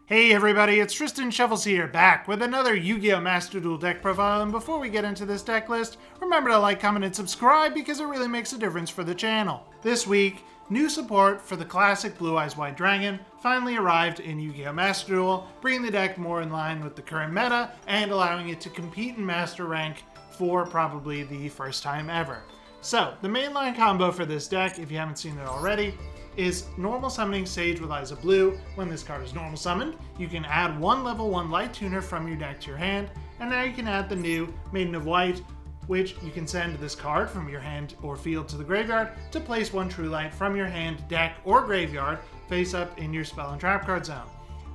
Hey everybody, it's Tristan Shuffles here, back with another Yu-Gi-Oh! Master Duel deck profile, and before we get into this deck list, remember to like, comment, and subscribe because it really makes a difference for the channel. This week, new support for the classic Blue Eyes White Dragon finally arrived in Yu-Gi-Oh! Master Duel, bringing the deck more in line with the current meta and allowing it to compete in Master Rank for probably the first time ever. So, the mainline combo for this deck, if you haven't seen it already, is normal summoning Sage with Eyes of Blue. When this card is normal summoned, you can add one level 1 Light Tuner from your deck to your hand, and now you can add the new Maiden of White, which you can send this card from your hand or field to the graveyard to place one True Light from your hand, deck, or graveyard face up in your spell and trap card zone.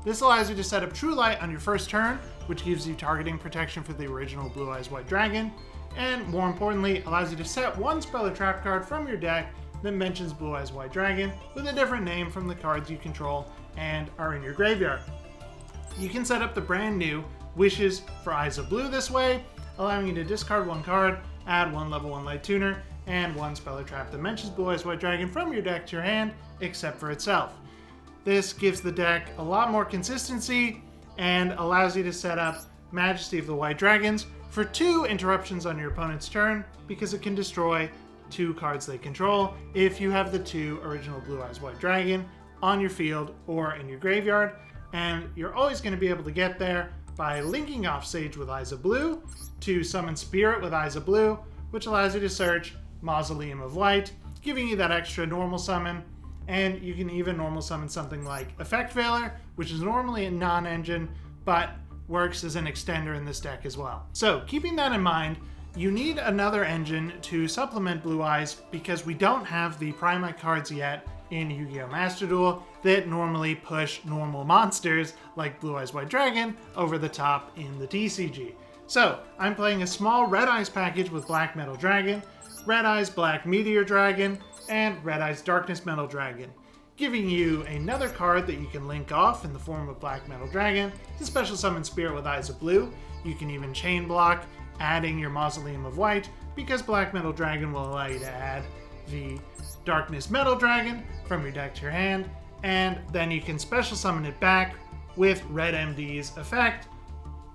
This allows you to set up True Light on your first turn, which gives you targeting protection for the original Blue Eyes White Dragon, and more importantly, allows you to set one spell or trap card from your deck that mentions Blue Eyes White Dragon with a different name from the cards you control and are in your graveyard. You can set up the brand new Wishes for Eyes of Blue this way, allowing you to discard one card, add one level 1 Light Tuner, and one spell or trap that mentions Blue Eyes White Dragon from your deck to your hand, except for itself. This gives the deck a lot more consistency and allows you to set up Majesty of the White Dragons for 2 interruptions on your opponent's turn, because it can destroy 2 cards they control if you have the 2 original Blue Eyes White Dragon on your field or in your graveyard, and you're always going to be able to get there by linking off Sage with Eyes of Blue to summon Spirit with Eyes of Blue, which allows you to search Mausoleum of White, giving you that extra normal summon, and you can even normal summon something like Effect Veiler, which is normally a non-engine, but works as an extender in this deck as well. So keeping that in mind, you need another engine to supplement Blue Eyes because we don't have the Primite cards yet in Yu-Gi-Oh! Master Duel that normally push normal monsters like Blue Eyes White Dragon over the top in the TCG. So I'm playing a small Red Eyes package with Black Metal Dragon, Red Eyes Black Meteor Dragon, and Red Eyes Darkness Metal Dragon, giving you another card that you can link off in the form of Black Metal Dragon to special summon Spirit with Eyes of Blue. You can even chain block, adding your Mausoleum of White, because Black Metal Dragon will allow you to add the Darkness Metal Dragon from your deck to your hand, and then you can special summon it back with Red MD's effect,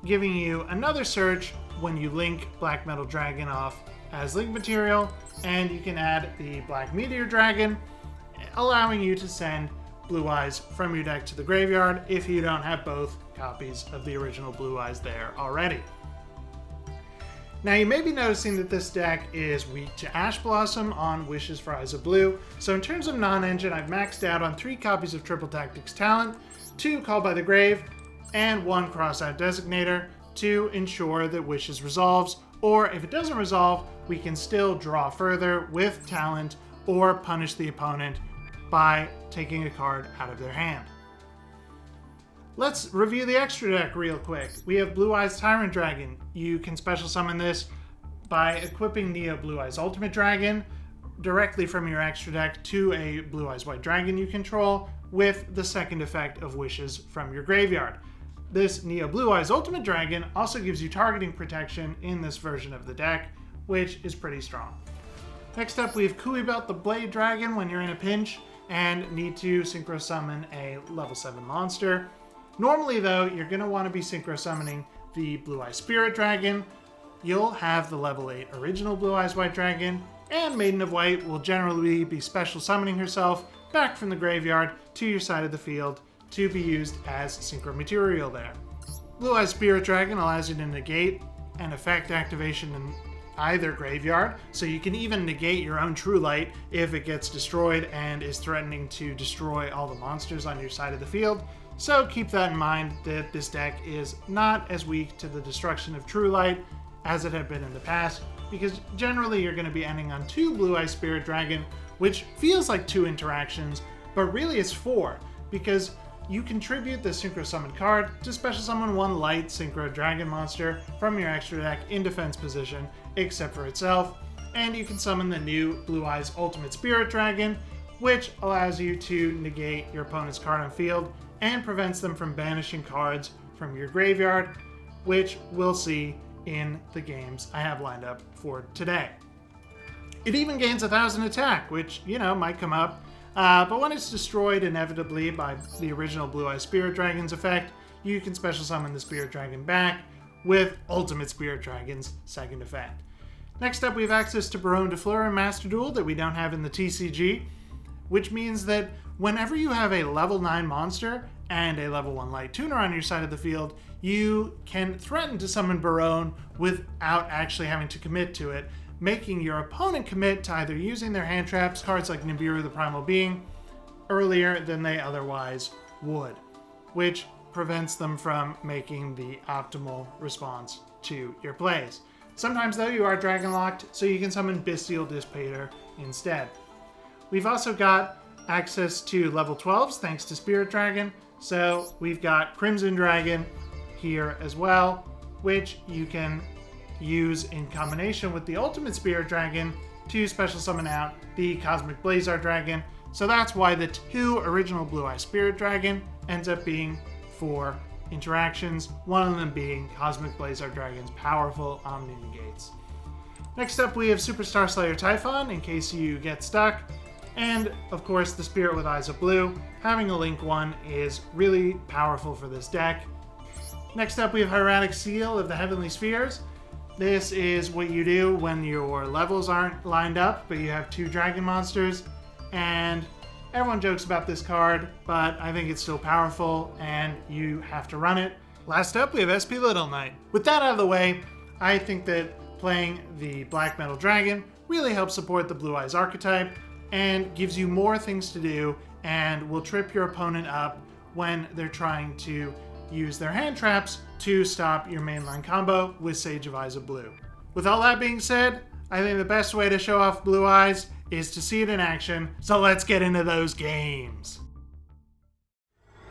giving you another search when you link Black Metal Dragon off as link material, and you can add the Black Meteor Dragon, allowing you to send Blue Eyes from your deck to the graveyard if you don't have both copies of the original Blue Eyes there already. Now you may be noticing that this deck is weak to Ash Blossom on Wishes for Eyes of Blue, so in terms of non-engine, I've maxed out on 3 copies of Triple Tactics Talent, 2 Called by the Grave, and 1 Crossout Designator to ensure that Wishes resolves, or if it doesn't resolve, we can still draw further with Talent or punish the opponent by taking a card out of their hand. Let's review the extra deck real quick. We have Blue Eyes Tyrant Dragon. You can special summon this by equipping Neo Blue Eyes Ultimate Dragon directly from your extra deck to a Blue Eyes White Dragon you control with the second effect of Wishes from your graveyard. This Neo Blue Eyes Ultimate Dragon also gives you targeting protection in this version of the deck, which is pretty strong. Next up, we have Kui Belt the Blade Dragon when you're in a pinch and need to synchro summon a level 7 monster. Normally though, you're going to want to be synchro summoning the Blue Eyes Spirit Dragon. You'll have the level 8 original Blue Eyes White Dragon, and Maiden of White will generally be special summoning herself back from the graveyard to your side of the field to be used as synchro material there. Blue Eyes Spirit Dragon allows you to negate an effect activation in either graveyard, so you can even negate your own True Light if it gets destroyed and is threatening to destroy all the monsters on your side of the field. So keep that in mind that this deck is not as weak to the destruction of True Light as it had been in the past, because generally you're going to be ending on 2 Blue Eyes Spirit Dragon, which feels like 2 interactions, but really it's 4, because you contribute the Synchro Summon card to special summon 1 Light Synchro Dragon monster from your extra deck in defense position, except for itself, and you can summon the new Blue Eyes Ultimate Spirit Dragon, which allows you to negate your opponent's card on field and prevents them from banishing cards from your graveyard, which we'll see in the games I have lined up for today. It even gains 1,000 attack, which, might come up But when it's destroyed inevitably by the original Blue-Eyes Spirit Dragon's effect, you can special summon the Spirit Dragon back with Ultimate Spirit Dragon's second effect. Next up, we have access to Baronne de Fleur and Master Duel that we don't have in the TCG, which means that whenever you have a level 9 monster and a level 1 light tuner on your side of the field, you can threaten to summon Baronne without actually having to commit to it, making your opponent commit to either using their hand traps, cards like Nibiru the Primal Being, earlier than they otherwise would, which prevents them from making the optimal response to your plays. Sometimes, though, you are dragon locked, so you can summon Bestial Dispater instead. We've also got access to level 12s thanks to Spirit Dragon, so we've got Crimson Dragon here as well, which you can use in combination with the Ultimate Spirit Dragon to special summon out the Cosmic Blazar Dragon. So that's why the 2 original Blue-Eyes Spirit Dragon ends up being 4 interactions, one of them being Cosmic Blazar Dragon's powerful Omni Negates. Next up, we have Superstar Slayer Typhon, in case you get stuck, and of course the Spirit with Eyes of Blue. Having a Link 1 is really powerful for this deck. Next up, we have Hieratic Seal of the Heavenly Spheres. This is what you do when your levels aren't lined up, but you have 2 dragon monsters, and everyone jokes about this card, but I think it's still powerful, and you have to run it. Last up, we have SP Little Knight. With that out of the way, I think that playing the Black Metal Dragon really helps support the Blue Eyes archetype, and gives you more things to do, and will trip your opponent up when they're trying to use their hand traps to stop your mainline combo with Sage of Eyes of Blue. With all that being said, I think the best way to show off Blue Eyes is to see it in action, so let's get into those games.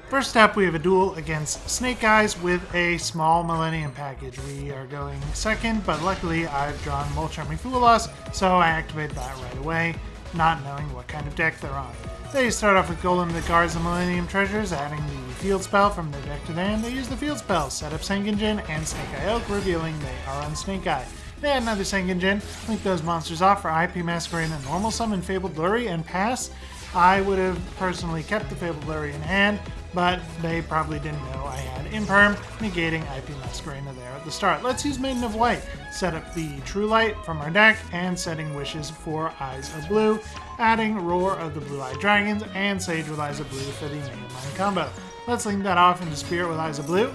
First up, we have a duel against Snake Eyes with a small Millennium package. We are going second, but luckily I've drawn Molcharming Foolos, so I activate that right away, not knowing what kind of deck they're on. They start off with Golem that guards the Millennium Treasures, adding the field spell from their deck to their hand. They use the field spell, set up Sengenjin and Snake Eye Oak, revealing they are on Snake Eye. They add another Sengenjin, link those monsters off for IP Masquerade and normal summon Fabled Lurry and pass. I would have personally kept the Fabled Lurry in hand, but they probably didn't know I had Imperm, negating IP Masquerena there at the start. Let's use Maiden of White, set up the True Light from our deck, and setting Wishes for Eyes of Blue, adding Roar of the Blue-Eyed Dragons and Sage with Eyes of Blue for the mainline combo. Let's link that off into Spirit with Eyes of Blue,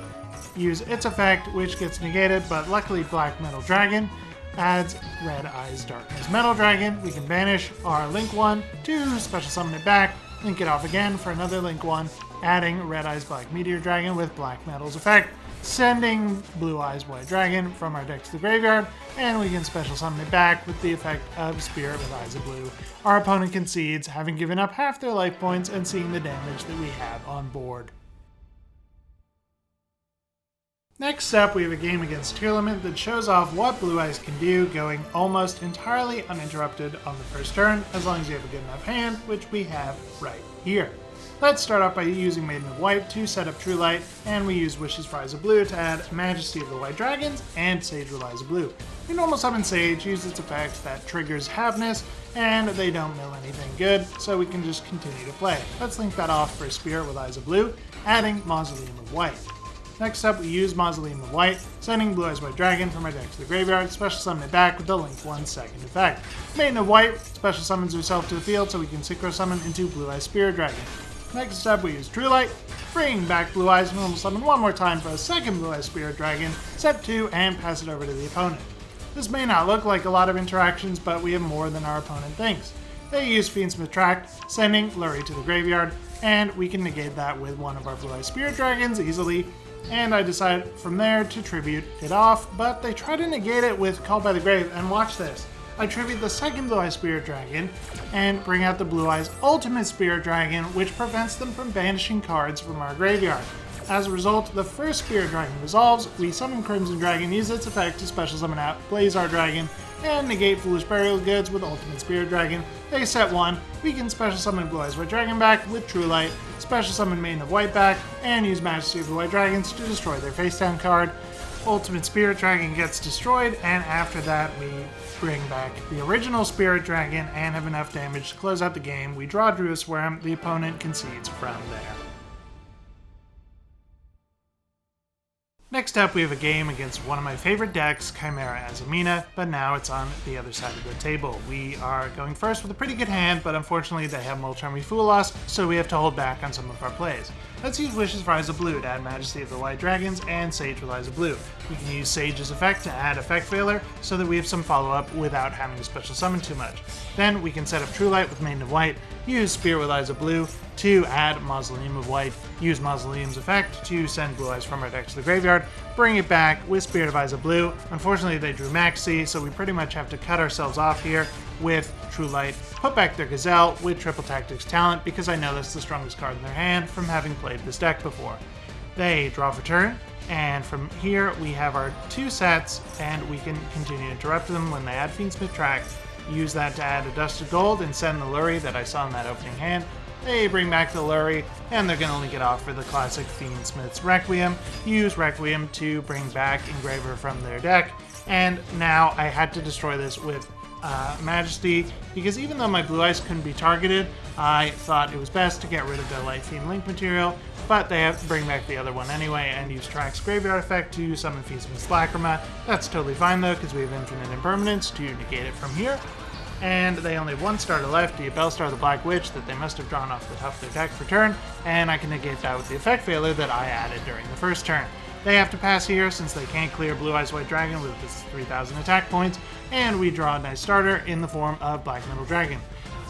use its effect, which gets negated, but luckily Black Metal Dragon adds Red Eyes Darkness Metal Dragon. We can banish our Link 1 to special summon it back, link it off again for another Link 1, adding Red Eyes Black Meteor Dragon with Black Metal's effect, sending Blue Eyes White Dragon from our deck to the graveyard, and we can special summon it back with the effect of Spirit with Eyes of Blue. Our opponent concedes, having given up half their life points and seeing the damage that we have on board. Next up, we have a game against Tearlament that shows off what Blue Eyes can do, going almost entirely uninterrupted on the first turn, as long as you have a good enough hand, which we have right here. Let's start off by using Maiden of White to set up True Light, and we use Wishes for Eyes of Blue to add Majesty of the White Dragons and Sage with Eyes of Blue. We normal summon Sage, use its effect that triggers Haveness, and they don't mill anything good, so we can just continue to play. Let's link that off for Spirit with Eyes of Blue, adding Mausoleum of White. Next up, we use Mausoleum of White, sending Blue Eyes White Dragon from our deck to the graveyard, special summon it back with the Link 1 second effect. Maiden of White special summons herself to the field so we can synchro summon into Blue Eyes Spirit Dragon. Next up, we use True Light, bring back Blue Eyes, and normal summon one more time for a second Blue Eyes Spirit Dragon, set 2, and pass it over to the opponent. This may not look like a lot of interactions, but we have more than our opponent thinks. They use Fiendsmith Tract, sending Lurry to the graveyard, and we can negate that with one of our Blue Eyes Spirit Dragons easily, and I decide from there to tribute it off, but they try to negate it with Called by the Grave, and watch this. I tribute the second Blue Eyes Spirit Dragon and bring out the Blue Eyes Ultimate Spirit Dragon, which prevents them from banishing cards from our graveyard. As a result, the first Spirit Dragon resolves, we summon Crimson Dragon, use its effect to special summon out Blazar Dragon, and negate Foolish Burial Goods with Ultimate Spirit Dragon. They set 1, we can special summon Blue Eyes White Dragon back with True Light, special summon Maiden of White back, and use Majesty of the White Dragons to destroy their face down card. Ultimate Spirit Dragon gets destroyed, and after that we bring back the original Spirit Dragon and have enough damage to close out the game. We draw Druid Swarm, the opponent concedes from there. Next up, we have a game against one of my favorite decks, Chimera Azumina, but now it's on the other side of the table. We are going first with a pretty good hand, but unfortunately they have Molcharmy Foolos, so we have to hold back on some of our plays. Let's use Wishes for Eyes of Blue to add Majesty of the White Dragons and Sage with Eyes of Blue. We can use Sage's effect to add Effect Veiler so that we have some follow-up without having to special summon too much. Then we can set up True Light with Maiden of White, use Spirit with Eyes of Blue to add Mausoleum of White, use Mausoleum's effect to send Blue Eyes from our deck to the graveyard, bring it back with Spirit of Eyes of Blue. Unfortunately, they drew Maxi, so we pretty much have to cut ourselves off here with True Light, put back their Gazelle with Triple Tactics Talent because I know that's the strongest card in their hand from having played this deck before. They draw for turn, and from here we have our two sets, and we can continue to interrupt them when they add Fiendsmith Track. Use that to add a Dusted Gold and send the Lurry that I saw in that opening hand. They bring back the Lurry, and they're going to only get off for the classic Fiendsmith's Requiem. Use Requiem to bring back Engraver from their deck, and now I had to destroy this with Majesty, because even though my Blue Eyes couldn't be targeted, I thought it was best to get rid of the Light Fiend Link material, but they have to bring back the other one anyway and use Track's Graveyard effect to summon Fiendsmith's Lacrima. That's totally fine though, because we have infinite impermanence to negate it from here. And they only have one starter left, the Bellstar the Black Witch, that they must have drawn off the top of their deck for turn, and I can negate that with the Effect Veiler that I added during the first turn. They have to pass here since they can't clear Blue Eyes White Dragon with its 3,000 attack points, and we draw a nice starter in the form of Black Metal Dragon.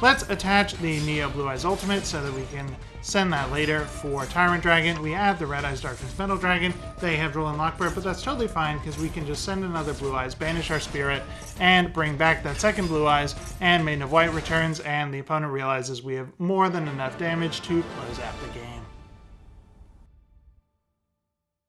Let's attach the Neo Blue Eyes Ultimate so that we can send that later for Tyrant Dragon. We add the Red Eyes Darkness Metal Dragon. They have Droll and Lockbird, but that's totally fine because we can just send another Blue Eyes, banish our Spirit, and bring back that second Blue Eyes, and Maiden of White returns, and the opponent realizes we have more than enough damage to close out the game.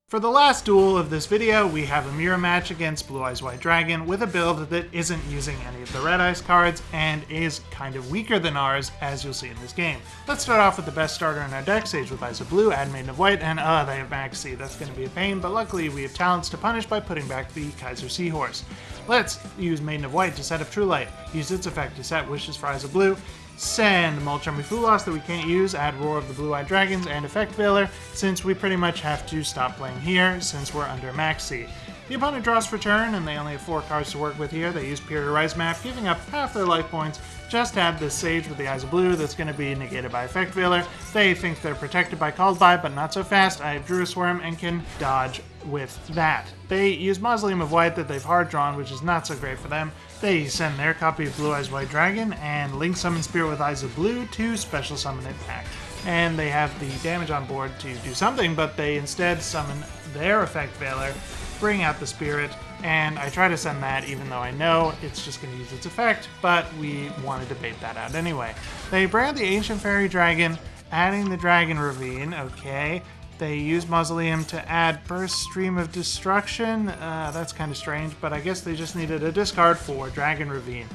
For the last duel of this video, we have a mirror match against Blue Eyes White Dragon with a build that isn't using any of the Red Eyes cards and is kind of weaker than ours, as you'll see in this game. Let's start off with the best starter in our deck, Sage with Eyes of Blue, add Maiden of White, and they have Maxi. That's going to be a pain, but luckily we have talents to punish by putting back the Kaiser Seahorse. Let's use Maiden of White to set up True Light, use its effect to set Wishes for Eyes of Blue, send Molcharmy Foolos that we can't use, add Roar of the Blue-Eyed Dragons, and Effect Veiler, since we pretty much have to stop playing here since we're under Maxi. The opponent draws for turn, and they only have 4 cards to work with here. They use Pure Rise Map, giving up half their life points. Just add this Sage with the Eyes of Blue that's going to be negated by Effect Veiler. They think they're protected by Called By, but not so fast. I have Druid Swarm and can dodge with that. They use Mausoleum of White that they've hard drawn, which is not so great for them. They send their copy of Blue Eyes White Dragon and Link Summon Spirit with Eyes of Blue to special summon it back. And they have the damage on board to do something, but they instead summon their Effect Veiler, bring out the Spirit, and I try to send that even though I know it's just going to use its effect, but we wanted to bait that out anyway. They brand the Ancient Fairy Dragon, adding the Dragon Ravine, okay. They use Mausoleum to add Burst Stream of Destruction. That's kind of strange, but I guess they just needed a discard for Dragon Ravine.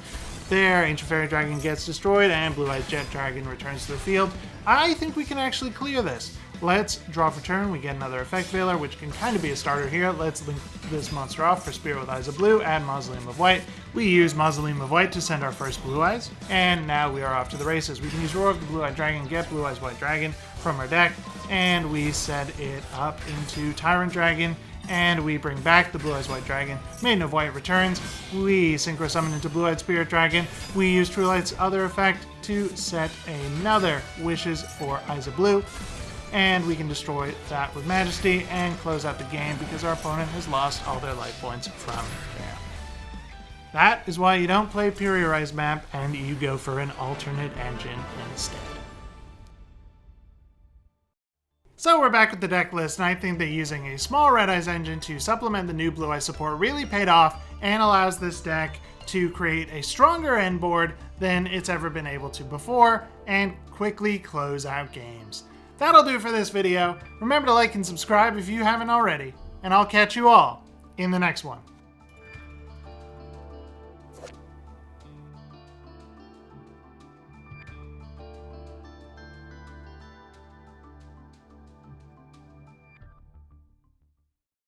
There, Ancient Fairy Dragon gets destroyed, and Blue Eyes Jet Dragon returns to the field. I think we can actually clear this. Let's draw for turn. We get another Effect Veiler, which can kind of be a starter here. Let's link this monster off for Spirit with Eyes of Blue, add Mausoleum of White. We use Mausoleum of White to send our first Blue Eyes, and now we are off to the races. We can use Roar of the Blue-Eyed Dragon, get Blue Eyes White Dragon from our deck, and we set it up into Tyrant Dragon, and we bring back the Blue Eyes White Dragon. Maiden of White returns. We Synchro Summon into Blue Eyed Spirit Dragon. We use True Light's other effect to set another Wishes for Eyes of Blue, and we can destroy that with Majesty and close out the game because our opponent has lost all their life points from there. That is why you don't play Pure Rise Map and you go for an alternate engine instead. So we're back with the deck list, and I think that using a small Red Eyes engine to supplement the new Blue Eyes support really paid off and allows this deck to create a stronger end board than it's ever been able to before and quickly close out games. That'll do for this video. Remember to like and subscribe if you haven't already, and I'll catch you all in the next one.